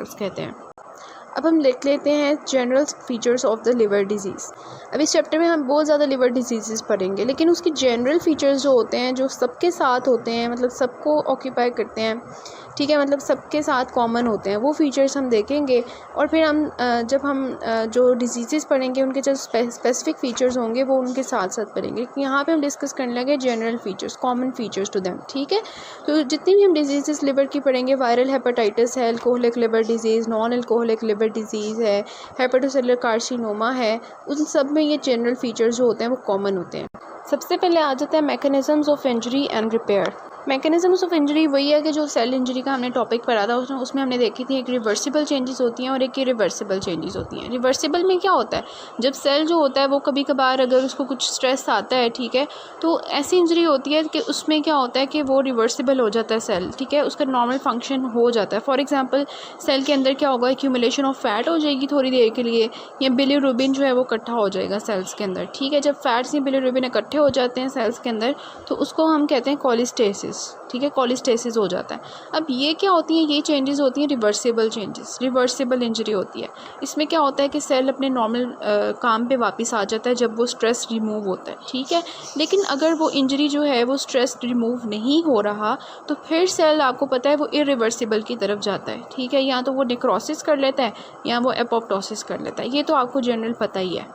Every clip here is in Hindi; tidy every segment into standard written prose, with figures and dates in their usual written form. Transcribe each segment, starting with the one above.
सेल्स कहते हैं। अब हम लिख लेते हैं general features of the liver disease. अब इस चैप्टर में हम बहुत ज़्यादा लिवर डिजीज़ पढ़ेंगे, लेकिन उसकी जनरल फीचर्स जो होते हैं, जो सबके साथ होते हैं, मतलब सबको ऑक्यूपाई करते हैं, ठीक है, मतलब सबके साथ कॉमन होते हैं, वो फीचर्स हम देखेंगे। और फिर हम जब हम जो डिजीज़ पढ़ेंगे उनके जो स्पेसिफिक फ़ीचर्स होंगे वो उनके साथ साथ पढ़ेंगे। यहाँ पे हम डिस्कस करने लगे general features, common features to them, ठीक है। तो जितनी भी हम डिजीज़ लिवर की पढ़ेंगे, वायरल हेपेटाइटिस है, alcoholic liver disease, non alcoholic liver disease है, हेपेटोसेलुलर कार्सिनोमा है, उन सब में ये जनरल फ़ीचर्स जो होते हैं वो कॉमन होते हैं। सबसे पहले आ जाता है mechanisms of injury and repair. Mechanisms of injury वही है कि जो सेल इंजरी का हमने टॉपिक पढ़ा था उसमें हमने देखी थी एक रिवर्सिबल चेंजेस होती हैं और एक इरिवर्सिबल चेंजेस होती हैं। रिवर्सिबल में क्या होता है, जब सेल जो होता है वो कभी कभार अगर उसको कुछ स्ट्रेस आता है, ठीक है, तो ऐसी इंजरी होती है कि उसमें क्या होता है कि वो रिवर्सिबल हो जाता है सेल, ठीक है, उसका नॉर्मल फंक्शन हो जाता है। फॉर एग्जाम्पल सेल के अंदर क्या होगा, एक्यूमुलेशन ऑफ फैट हो जाएगी थोड़ी देर के लिए, या बिलीरुबिन जो है वो इकट्ठा हो जाएगा सेल्स के अंदर, ठीक है। जब फैट्स या बिलीरुबिन इकट्ठे हो जाते हैं सेल्स के अंदर तो उसको हम कहते हैं कोलिस्टेसिस, ठीक है, कोलिस्टेसिस हो जाता है। अब ये क्या होती हैं, ये चेंजेस होती हैं रिवर्सिबल चेंजेस, रिवर्सिबल इंजरी होती है। इसमें क्या होता है कि सेल अपने नॉर्मल काम पे वापस आ जाता है जब वो स्ट्रेस रिमूव होता है, ठीक है। लेकिन अगर वो इंजरी जो है वो स्ट्रेस रिमूव नहीं हो रहा तो फिर सेल आपको पता है वो इरिवर्सिबल की तरफ जाता है, ठीक है। या तो वो नेक्रोसिस कर लेता है या वो एपोप्टोसिस कर लेता है, ये तो आपको जनरल पता ही है।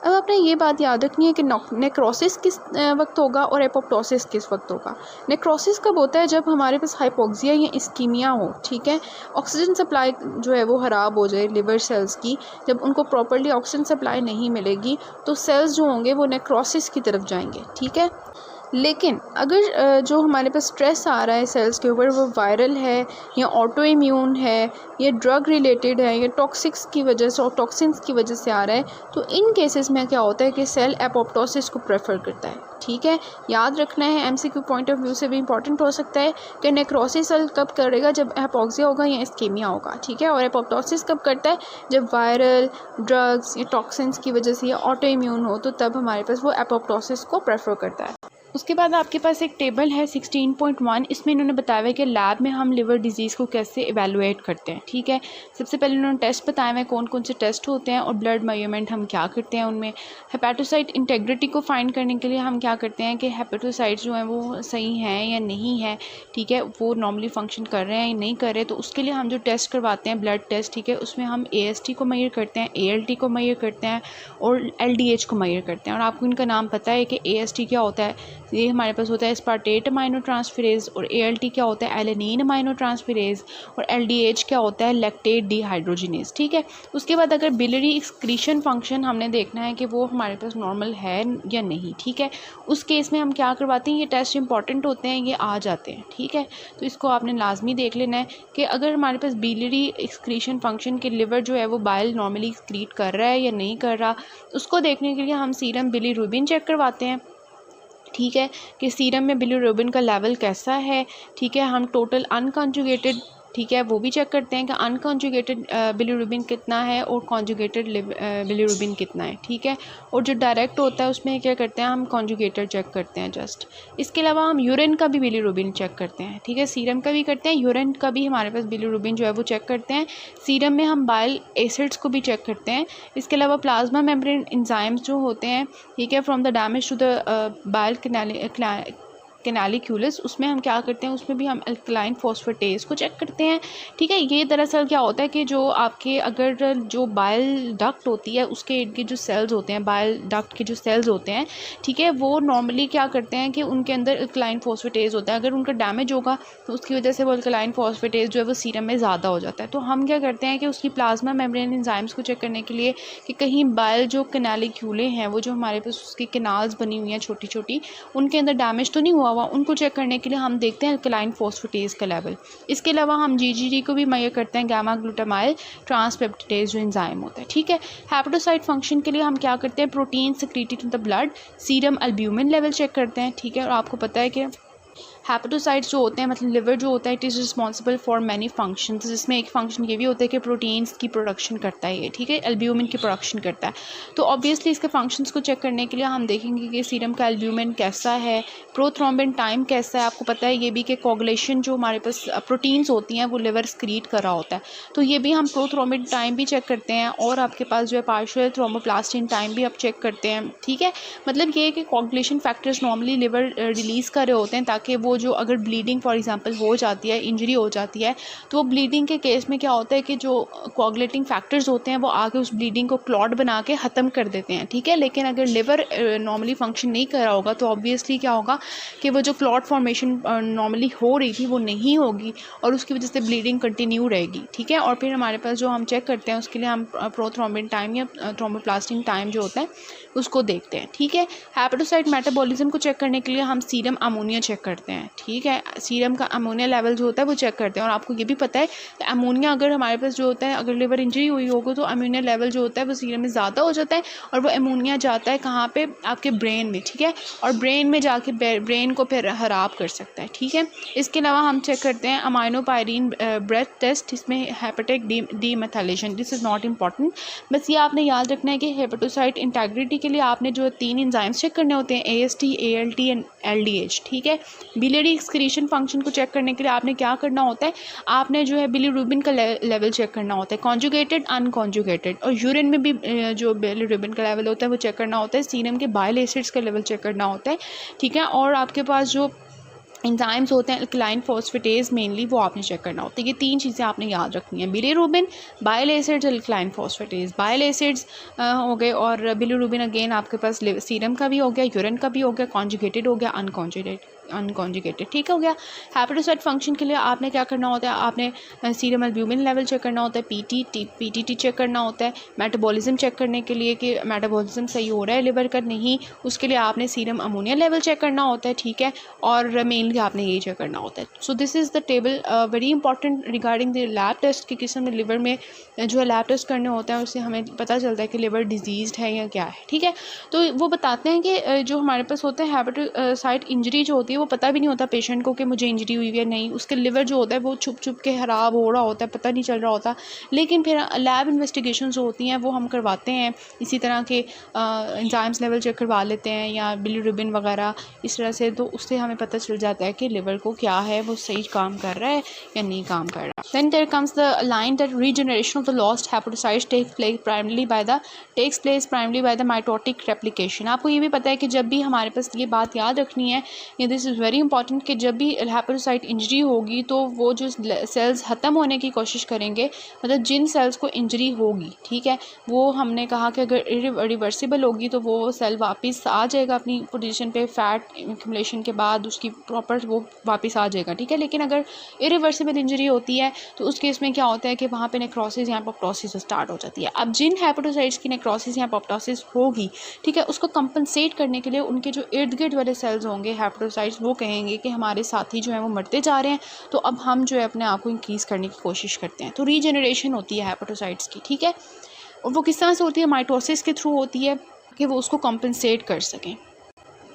अब आपने ये बात याद रखनी है कि नेक्रोसिस किस वक्त होगा और एपोप्टोसिस किस वक्त होगा। नेक्रोसिस कब होता है, जब हमारे पास हाइपोक्सिया या इस्कीमिया हो, ठीक है, ऑक्सीजन सप्लाई जो है वो ख़राब हो जाए लिवर सेल्स की, जब उनको प्रॉपर्ली ऑक्सीजन सप्लाई नहीं मिलेगी तो सेल्स जो होंगे वो नेक्रोसिस की तरफ जाएंगे, ठीक है। लेकिन अगर जो हमारे पास स्ट्रेस आ रहा है सेल्स के ऊपर वो वायरल है या ऑटो इम्यून है या ड्रग रिलेटेड है या टॉक्सिक्स की वजह से और टॉक्सिन्स की वजह से आ रहा है, तो इन केसेस में क्या होता है कि सेल एपोप्टोसिस को प्रेफर करता है, ठीक है। याद रखना है, एमसीक्यू पॉइंट ऑफ व्यू से भी इंपॉर्टेंट हो सकता है कि नेक्रोसिस सेल कब करेगा, जब हाइपोक्सिया होगा या इस्केमिया होगा, ठीक है। और एपोप्टोसिस कब करता है, जब वायरल, ड्रग्स या टॉक्सिन्स की वजह से या ऑटो इम्यून हो, तो तब हमारे पास वो एपोप्टोसिस को प्रेफर करता है। उसके बाद आपके पास एक टेबल है 16.1, इसमें इन्होंने बताया हुआ है कि लैब में हम लिवर डिजीज़ को कैसे एवेलुएट करते हैं, ठीक है। सबसे पहले उन्होंने टेस्ट बताया हुआ है कौन कौन से टेस्ट होते हैं और ब्लड मेजरमेंट हम क्या करते हैं उनमें। हेपेटोसाइट इंटेग्रिटी को फाइंड करने के लिए हम क्या करते हैं कि हेपेटोसाइट जो हैं वो सही हैं या नहीं है, ठीक है, वो नॉर्मली फंक्शन कर रहे हैं या नहीं कर रहे, तो उसके लिए हम जो टेस्ट करवाते हैं ब्लड टेस्ट, ठीक है, उसमें हम AST को मेजर करते हैं, ALT को मेजर करते हैं और LDH को मेजर करते हैं। और आपको इनका नाम पता है कि AST क्या होता है, ये हमारे पास होता है एस्पार्टेट अमाइनो ट्रांसफेरेज, और ALT क्या होता है एलेनिन अमाइनो ट्रांसफेरेज, और LDH क्या होता है लैक्टेट डिहाइड्रोजिनेज, ठीक है। उसके बाद अगर बिलियरी एक्सक्रीशन फंक्शन हमने देखना है कि वो हमारे पास नॉर्मल है या नहीं, ठीक है, उस केस में हम क्या करवाते हैं, ये टेस्ट इंपॉर्टेंट होते हैं, ये आ जाते हैं, ठीक है। तो इसको आपने लाजमी देख लेना है कि अगर हमारे पास बिलियरी एक्सक्रीशन फंक्शन के लिवर जो है वो बाइल नॉर्मली एक्सक्रीट कर रहा है या नहीं कर रहा, उसको देखने के लिए हम सीरम बिलीरुबिन चेक करवाते हैं, ठीक है, कि सीरम में बिलीरुबिन का लेवल कैसा है, ठीक है। हम टोटल अनकॉन्जुगेटेड, ठीक है, वो भी चेक करते हैं कि अनकॉन्जुगेटेड बिलीरुबिन कितना है और कॉन्जुगेटेड बिलीरुबिन कितना है, ठीक है। और जो डायरेक्ट होता है उसमें क्या करते हैं, हम कॉन्जुगेटेड चेक करते हैं जस्ट। इसके अलावा हम यूरिन का भी बिलीरुबिन चेक करते हैं, ठीक है, सीरम का भी करते हैं, यूरिन का भी हमारे पास बिलीरुबिन जो है वो चेक करते हैं। सीरम में हम बाइल एसिड्स को भी चेक करते हैं। इसके अलावा प्लाज्मा मेम्ब्रेन एंजाइम्स जो होते हैं, ठीक है, from the damage to the bile canaliculus, उसमें हम क्या करते हैं, उसमें भी हम अल्कलाइन फॉस्फेटेज को चेक करते हैं, ठीक है। ये दरअसल क्या होता है कि जो आपके अगर जो बाइल डक्ट होती है उसके इर्द गिर्द जो सेल्स होते हैं, बाइल डक्ट के जो सेल्स होते हैं, ठीक है, वो नॉर्मली क्या करते हैं कि उनके अंदर अल्कलाइन फॉस्फेटेज होता है, अगर उनका डैमेज होगा तो उसकी वजह से वो अल्कलाइन फॉस्फेटेज जो है वो सीरम में ज़्यादा हो जाता है। तो हम क्या करते हैं कि उसकी प्लाज्मा मेम्ब्रेन एंजाइम्स को चेक करने के लिए कि कहीं बाइल जो कैनालिक्यूले हैं, वो जो हमारे पास उसकी कैनाल्स बनी हुई हैं छोटी छोटी, उनके अंदर डैमेज तो नहीं हुआ, उनको चेक करने के लिए हम देखते हैं अल्कलाइन फॉस्फेटेज का लेवल। इसके अलावा हम GGT को भी मेजर करते हैं, गामा ग्लूटामाइल ट्रांसपेप्टिडेज जो एंजाइम होता है, ठीक है। हेपेटोसाइट फंक्शन के लिए हम क्या करते हैं, protein secreted in the blood, serum albumin level check करते हैं, ठीक है। और आपको पता है कि हेपेटोसाइट्स जो होते हैं मतलब लिवर जो होता है it is responsible for many functions, जिसमें एक फंक्शन ये भी होता है कि प्रोटीन्स की प्रोडक्शन करता है ये, ठीक है, एल्ब्यूमिन की प्रोडक्शन करता है। तो ऑब्वियसली इसके फंक्शंस को चेक करने के लिए हम देखेंगे कि सीरम का एल्ब्यूमिन कैसा है, प्रोथ्रोम्बिन टाइम कैसा है। आपको पता है ये भी कि कोगुलेशन जो हमारे पास प्रोटीन्स होती हैं वो लिवर स्क्रीट कर रहा होता है, तो ये भी हम प्रोथ्रोम्बिन टाइम भी चेक करते हैं, और आपके पास जो है पार्शियल थ्रोम्बोप्लास्टिन टाइम भी आप चेक करते हैं, ठीक है। मतलब ये है कि coagulation factors normally liver release कर रहे होते हैं ताकि वो जो अगर ब्लीडिंग फॉर एग्जांपल हो जाती है, इंजरी हो जाती है, तो वो ब्लीडिंग के केस में क्या होता है कि जो कोगुलेटिंग फैक्टर्स होते हैं वो आके उस ब्लीडिंग को क्लॉट बना के ख़त्म कर देते हैं, ठीक है। लेकिन अगर लिवर नॉर्मली फंक्शन नहीं कर रहा होगा तो ऑब्वियसली क्या होगा कि वो जो क्लॉट फॉर्मेशन नॉर्मली हो रही थी वो नहीं होगी और उसकी वजह से ब्लीडिंग कंटिन्यू रहेगी, ठीक है। और फिर हमारे पास जो हम चेक करते हैं उसके लिए हम प्रोथ्रोम्बिन टाइम या थ्रोम्बोप्लास्टिन टाइम जो होता है उसको देखते हैं, ठीक है। हेपेटोसाइट मेटाबॉलिज्म को चेक करने के लिए हम सीरम अमोनिया चेक करते हैं, ठीक है। सीरम का अमोनिया लेवल जो होता है वो चेक करते हैं, और आपको ये भी पता है कि अमोनिया अगर हमारे पास जो होता है अगर लिवर इंजरी हुई होगी तो अमोनिया लेवल जो होता है वो सीरम में ज़्यादा हो जाता है, और वो अमोनिया जाता है कहाँ पे, आपके ब्रेन में, ठीक है, और ब्रेन में जाके ब्रेन को फिर ख़राब कर सकता है, ठीक है। इसके अलावा हम चेक करते हैं अमाइनोपायरीन ब्रेथ टेस्ट, इसमें hepatic demethylation, this is not important, बस ये आपने याद रखना है कि हेपेटोसाइट इंटेग्रिटी के लिए आपने जो 3 एंजाइम्स चेक करने होते हैं, AST, ALT एंड LDH, ठीक है। बिलियरी एक्सक्रीशन फंक्शन को चेक करने के लिए आपने क्या करना होता है, आपने जो है बिलीरुबिन का लेवल चेक करना होता है, कॉन्जुगेटेड अनकॉन्जुगेटेड, और यूरिन में भी जो बिलीरुबिन का लेवल होता है वो चेक करना होता है, सीरम के बाइल एसिड्स का लेवल चेक करना होता है, ठीक है। और आपके पास जो एंजाइम्स होते हैं अल्कलाइन फॉस्फेटेज मेनली वो आपने चेक करना होता है। ये 3 चीज़ें आपने याद रखनी है, bilirubin, bile acids, alkaline phosphatase. Bile acids हो गए और बिलीरुबिन अगेन आपके पास सीरम का भी हो गया, यूरिन का भी हो गया, कॉन्जुगेटेड हो गया, अनकॉन्जुगेटेड, ठीक हो गया। हेपेटोसाइट फंक्शन के लिए आपने क्या करना होता है, आपने सीरम एल्ब्यूमिन लेवल चेक करना होता है, पीटीटी चेक करना होता है, मेटाबॉलिज्म चेक करने के लिए कि मेटाबॉलिज्म सही हो रहा है लिवर का नहीं, उसके लिए आपने सीरम अमोनिया लेवल चेक करना होता है, ठीक है, और मेनली आपने ये चेक करना होता है। So this is the table very important regarding the lab test की किस्म में लिवर में जो है लैब टेस्ट करने होते हैं, उससे हमें पता चलता है कि लिवर डिजीज़ है या क्या है, ठीक है। तो वो बताते हैं कि जो हमारे पास होता है हेपेटोसाइट इंजरी जो होती है वो पता भी नहीं होता पेशेंट को कि मुझे इंजरी हुई है नहीं, उसके लिवर जो होता है वो छुप छुप के ख़राब हो रहा होता है, पता नहीं चल रहा होता, लेकिन फिर लैब इन्वेस्टिगेशन जो होती हैं वो हम करवाते हैं, इसी तरह के एंजाइम्स लेवल चेक करवा लेते हैं या बिलीरुबिन वगैरह इस तरह से, तो उससे हमें पता चल जाता है कि लिवर को क्या है, वो सही काम कर रहा है या नहीं काम कर रहा। Then there comes the line that regeneration of the lost hepatocytes takes place primarily by the mitotic replication। आपको ये भी पता है कि जब भी हमारे पास ये बात याद रखनी है, ये दिस इज़ वेरी इंपॉर्टेंट, कि जब भी हेपेटोसाइट इंजरी होगी तो वो जो सेल्स ख़त्म होने की कोशिश करेंगे, मतलब जिन सेल्स को इंजरी होगी, ठीक है, वो हमने कहा कि अगर रिवर्सिबल होगी तो वो सेल वापस आ जाएगा अपनी पोजीशन पे, फैट एक्यूमुलेशन के बाद उसकी प्रॉपर वो वापस आ जाएगा, ठीक है। लेकिन अगर इरिवर्सिबल इंजरी होती है तो उस केस में क्या होता है कि वहाँ पे नेक्रोसिस या एपोप्टोसिस स्टार्ट हो जाती है। अब जिन हेपेटोसाइट्स की नेक्रोसिस या एपोप्टोसिस होगी, ठीक है, उसको कंपनसेट करने के लिए उनके जो इर्द गिर्द वाले सेल्स होंगे हेपेटोसाइट्स, वो कहेंगे कि हमारे साथी जो है वो मरते जा रहे हैं, तो अब हम जो है अपने आप को इंक्रीज़ करने की कोशिश करते हैं, तो रीजनरेशन होती है हेपेटोसाइट्स की, ठीक है। और वो किस तरह से होती है, माइटोसिस के थ्रू होती है कि वो उसको कंपनसेट कर सकें।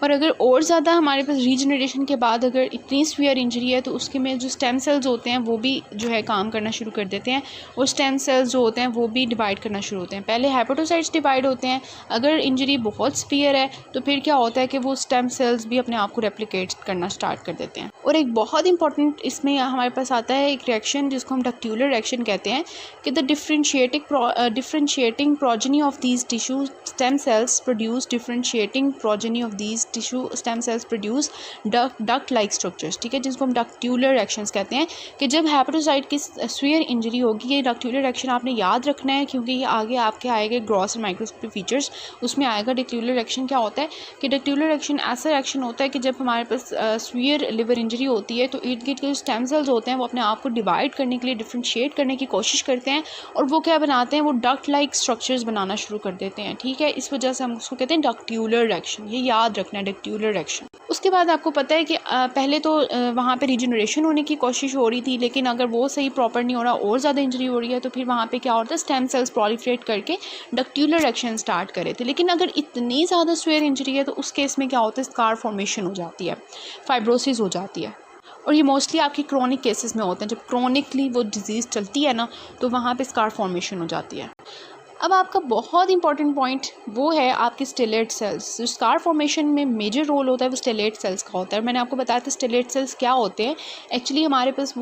और अगर और ज़्यादा हमारे पास रीजनरेशन के बाद अगर इतनी सीवियर इंजरी है तो उसके में जो स्टेम सेल्स होते हैं वो भी जो है काम करना शुरू कर देते हैं, और स्टेम सेल्स जो होते हैं वो भी डिवाइड करना शुरू होते हैं। पहले हेपेटोसाइट्स डिवाइड होते हैं, अगर इंजरी बहुत सीवियर है तो फिर क्या होता है कि वो स्टेम सेल्स भी अपने आप को रेप्लिकेट करना स्टार्ट कर देते हैं। और एक बहुत इंपॉर्टेंट इसमें हमारे पास आता है एक रिएक्शन जिसको हम डक्ट्यूलर रिएक्शन कहते हैं, कि the differentiating progeny of these tissue stem cells produce duct like structures, ठीक है, जिसको हम डक्ट्यूलर रिएक्शंस कहते हैं। कि जब हेपेटोसाइट की सीवियर इंजरी होगी, ये डक्ट्यूलर रिएक्शन आपने याद रखना है क्योंकि ये आगे आपके आएगा ग्रॉस और माइक्रोस्कोपिक फीचर्स, उसमें आएगा। डक्ट्यूलर रिएक्शन क्या होता है कि डक्ट्यूलर रिएक्शन ऐसा रिएक्शन होता है कि जब हमारे पास सीवियर लिवर इंजरी होती है तो इर्द गिर्द के जो स्टेम सेल्स होते हैं वो अपने आप को डिवाइड करने के लिए, डिफ्रेंशिएट करने की कोशिश करते हैं, और वो क्या बनाते हैं, वो डक्ट लाइक स्ट्रक्चर्स बनाना शुरू कर देते हैं, ठीक है। इस वजह से हम उसको कहते हैं डक्ट्यूलर रिएक्शन, ये याद रखना है, डक्ट्यूलर रिएक्शन। उसके बाद आपको पता है कि पहले तो वहाँ पे रीजनरेशन होने की कोशिश हो रही थी, लेकिन अगर वो सही प्रॉपर नहीं हो रहा और ज़्यादा इंजरी हो रही है तो फिर वहाँ पे क्या होता है, स्टेम सेल्स प्रोलिफरेट करके डक्ट्यूलर रिएक्शन स्टार्ट करे थे। लेकिन अगर इतनी ज़्यादा सीवियर इंजरी है तो उस केस में क्या होता है, स्कार फॉर्मेशन हो जाती है, फाइब्रोसिस हो जाती है, और ये मोस्टली आपकी क्रोनिक केसेस में होते हैं। जब क्रोनिकली वो डिज़ीज़ चलती है ना, तो वहाँ पे स्कार फॉर्मेशन हो जाती है। अब आपका बहुत इंपॉर्टेंट पॉइंट वो है आपके स्टेलेट सेल्स। जो स्कार फॉर्मेशन में मेजर रोल होता है वो स्टेलेट सेल्स का होता है। मैंने आपको बताया था स्टेलेट सेल्स क्या होते हैं। एक्चुअली हमारे पास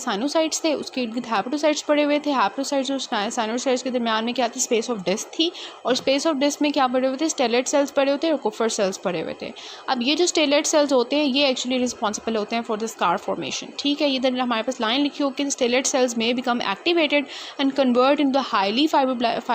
साइनोसाइट्स थे, उसके इर्द गिर्द हैप्टोसाइट्स पड़े हुए थे। हैप्टोसाइट्स और साइनोसाइट्स के दरमियान में क्या थी, स्पेस ऑफ डिस्क थी, और स्पेस ऑफ डिस्क में क्या पड़े हुए थे, स्टेलेट सेल्स पड़े हुए थे और कुफर सेल्स पड़े हुए थे। अब ये जो स्टेलेट सेल्स होते हैं ये एक्चुअली रिस्पॉन्सिबल होते हैं फॉर द स्कार फॉर्मेशन। ठीक है, इधर हमारे पास लाइन लिखी हो कि स्टेलेट सेल्स में become activated and convert in the highly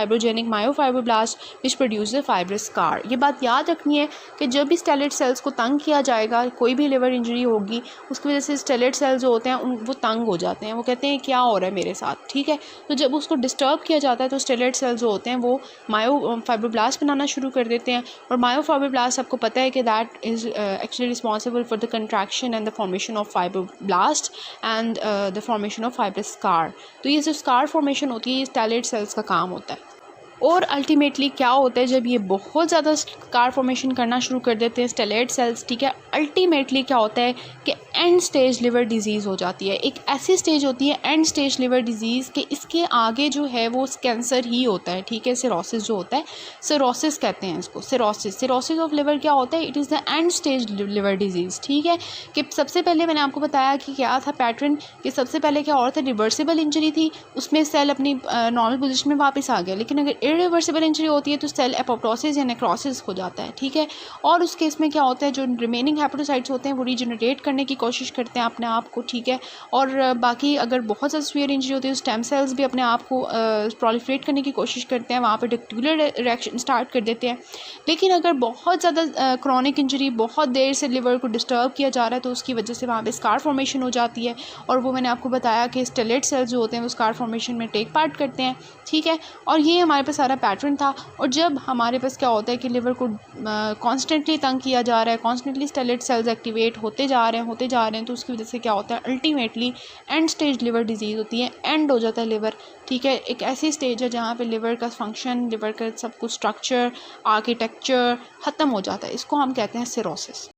fibrogenic myofibroblast which produce fibrous scar. ये बात याद रखनी है कि जब भी स्टेलेट सेल्स को तंग किया जाएगा, कोई भी लिवर इंजरी होगी, उसकी वजह से स्टेलेट सेल्स जो होते हैं वो तंग हो जाते हैं। वो कहते हैं क्या हो रहा है मेरे साथ। ठीक है, तो जब उसको डिस्टर्ब किया जाता है तो स्टेलेट सेल्स जो होते हैं वो मायोफाइब्रोब्लास्ट बनाना शुरू कर देते हैं। और मायोफाइब्रोब्लास्ट आपको पता है कि that is actually responsible for the contraction and the formation of fibroblast and the formation of fibrous scar. तो ये जो स्कार फॉर्मेशन होती है ये स्टेलेट सेल्स का काम होता है। और अल्टीमेटली क्या होता है, जब ये बहुत ज़्यादा स्कार फॉर्मेशन करना शुरू कर देते हैं स्टेलेट सेल्स, ठीक है, अल्टीमेटली क्या होता है कि एंड स्टेज लिवर डिजीज़ हो जाती है। एक ऐसी स्टेज होती है एंड स्टेज लिवर डिजीज़ कि इसके आगे जो है वो कैंसर ही होता है। ठीक है, सिरोसिस जो होता है, सिरोसिस कहते हैं इसको, सिरोसिस ऑफ लिवर क्या होता है, it is the end stage liver disease. ठीक है, कि सबसे पहले मैंने आपको बताया कि क्या था पैटर्न, कि सबसे पहले क्या हो रहा था, रिवर्सिबल इंजरी थी, उसमें सेल अपनी नॉर्मल पोजिशन में वापस आ गया। लेकिन अगर इरिवर्सिबल इंजरी होती है तो सेल एपोप्टोसिस या नेक्रोसिस हो जाता है। ठीक है, और उस केस में क्या होता है, जो रिमेनिंग हेपेटोसाइट्स होते हैं वो रीजनरेट करने की कोशिश करते हैं अपने आप को। ठीक है, और बाकी अगर बहुत ज़्यादा सीवियर इंजरी होती है तो स्टेम सेल्स भी अपने आप को प्रोलिफरेट करने की कोशिश करते हैं, वहाँ पर डिक्टुलर रिएक्शन स्टार्ट कर देते हैं। लेकिन अगर बहुत ज़्यादा क्रोनिक इंजरी, बहुत देर से लिवर को डिस्टर्ब किया जा रहा है तो उसकी वजह से वहाँ पर स्कार फॉर्मेशन हो जाती है। और वो मैंने आपको बताया कि स्टेलेट सेल्स जो होते हैं वो स्कार फॉर्मेशन में टेक पार्ट करते हैं। ठीक है, और ये हमारे पास सारा पैटर्न था। और जब हमारे पास क्या होता है कि लिवर को कॉन्स्टेंटली तंग किया जा रहा है, कॉन्स्टेंटली स्टेलेट सेल्स एक्टिवेट होते जा रहे हैं, तो उसकी वजह से क्या होता है, ultimately and stage liver disease होती है, एंड हो जाता है लिवर। ठीक है, एक ऐसी स्टेज है जहाँ पे लिवर का फंक्शन, लिवर का सब कुछ स्ट्रक्चर, आर्किटेक्चर ख़त्म हो जाता है। इसको हम कहते हैं सिरोसिस।